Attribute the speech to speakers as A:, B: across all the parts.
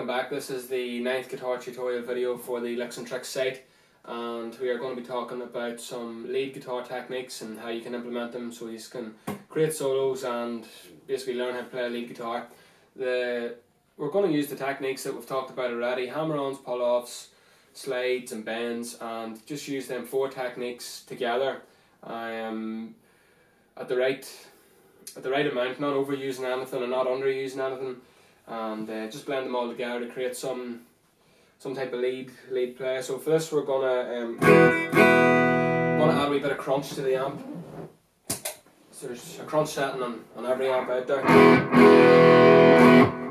A: welcome back. This is the 9th guitar tutorial video for the Licks and Tricks site, and we are going to be talking about some lead guitar techniques and how you can implement them so you can create solos and basically learn how to play a lead guitar. We're going to use the techniques that we've talked about already: hammer-ons, pull-offs, slides and bends, and just use them 4 techniques together at the right amount, not overusing anything and not underusing anything, and just blend them all together to create some type of lead play. So for this we're gonna add a wee bit of crunch to the amp. So there's a crunch setting on every amp out there.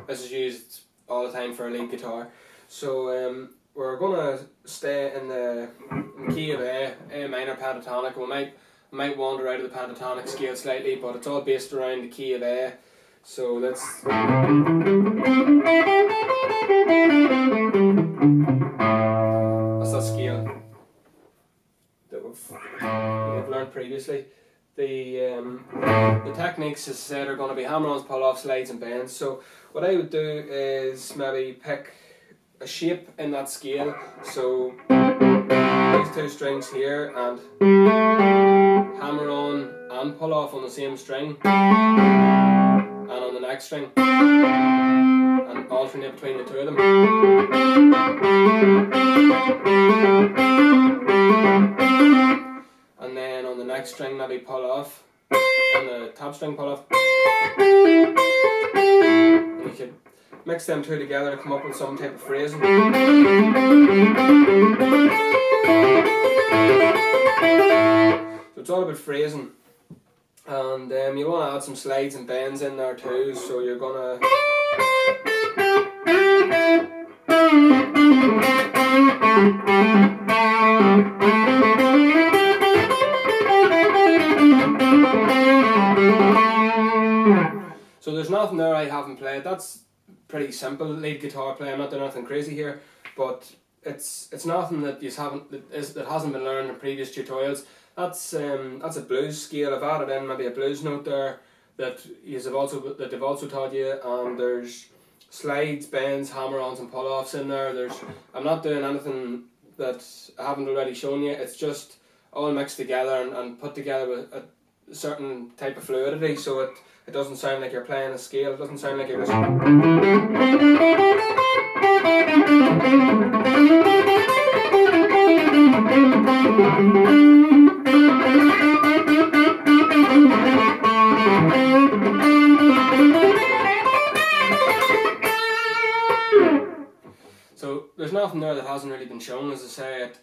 A: This is used all the time for a lead guitar. So we're gonna stay in the key of A minor pentatonic. We might wander out of the pentatonic scale slightly, but it's all based around the key of A. So that's that scale that we've learned previously. The techniques, as I said, are going to be hammer-ons, pull-offs, slides and bends. So what I would do is maybe pick a shape in that scale. So these 2 strings here, and hammer on and pull off on the same string, and on the next string, and alternate between the 2 of them. And then on the next string maybe pull off, on the top string pull off. And you could mix them 2 together to come up with some type of phrasing. So it's all about phrasing, and you want to add some slides and bends in there too. So you're gonna so there's nothing there I haven't played. That's pretty simple lead guitar play. I'm not doing anything crazy here, but it's nothing that that hasn't been learned in previous tutorials. That's a blues scale. I've added in maybe a blues note there that they've also taught you, and there's slides, bends, hammer-ons and pull-offs in there. I'm not doing anything that I haven't already shown you. It's just all mixed together and put together with a certain type of fluidity, so it doesn't sound like you're playing a scale. It doesn't sound like you're just So there's nothing there that hasn't really been shown. As I say, it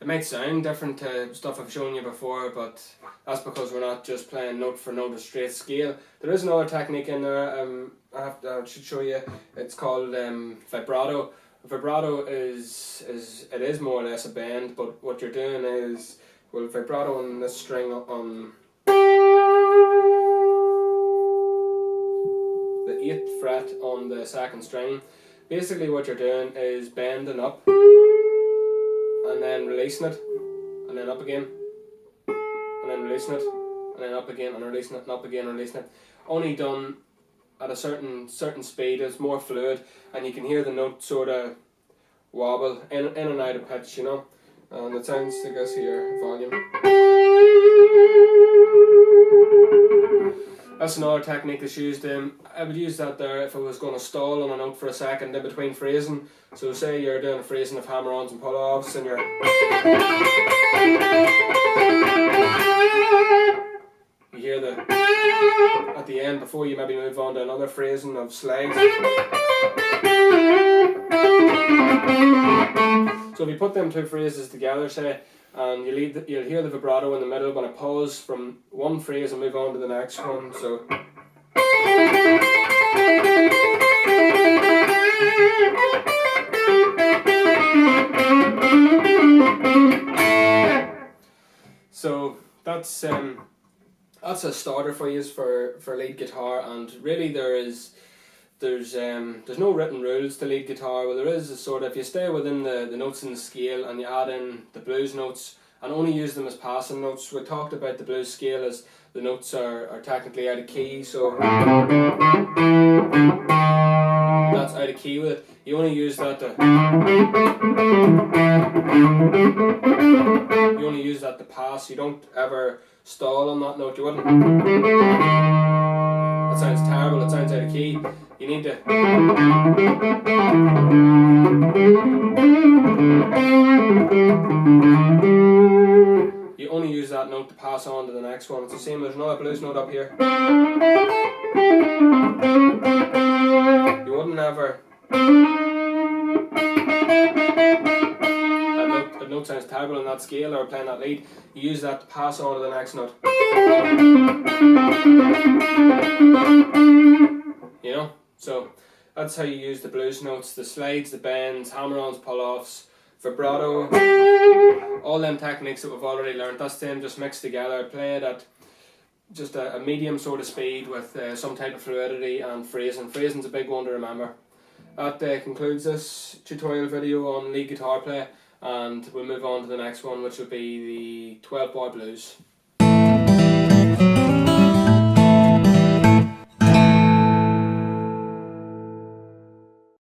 A: might sound different to stuff I've shown you before, but that's because we're not just playing note for note a straight scale. There is another technique in there. I should show you. It's called vibrato. Vibrato is more or less a bend, but what you're doing is, well, vibrato on this string on the 8th fret on the 2nd string. Basically what you're doing is bending up and then releasing it, and then up again, and then releasing it, and then up again, and releasing it, and up again, and releasing it. Only done at a certain speed. It's more fluid, and you can hear the note sort of wobble in and out of pitch, you know. And it sounds like this here, volume. That's another technique that's used. I would use that there if I was going to stall on a note for a second in between phrasing. So say you're doing a phrasing of hammer-ons and pull-offs, and you hear at the end, before you maybe move on to another phrasing of slides. So if you put them 2 phrases together, say, and you'll hear the vibrato in the middle when I pause from one phrase and move on to the next one. So that's a starter for you for lead guitar, and really there's no written rules to lead guitar. Well, there is a sort of, if you stay within the notes in the scale and you add in the blues notes and only use them as passing notes. We talked about the blues scale as the notes are technically out of key, so that's out of of key with it. You only use that to pass. You don't ever stall on that note. You wouldn't. That sounds terrible. It sounds out of key. You need to. You only use that note to pass on to the next one. It's the same. There's another blues note up here. You wouldn't ever. That note sounds terrible in that scale or playing that lead. You use that to pass on to the next note. You know? So that's how you use the blues notes. The slides, the bends, hammer-ons, pull-offs, vibrato, all them techniques that we've already learned. That's them just mixed together. Play it at just a medium sort of speed with some type of fluidity and phrasing. Phrasing's a big one to remember. That concludes this tutorial video on lead guitar play, and we'll move on to the next one, which will be the 12-bar blues.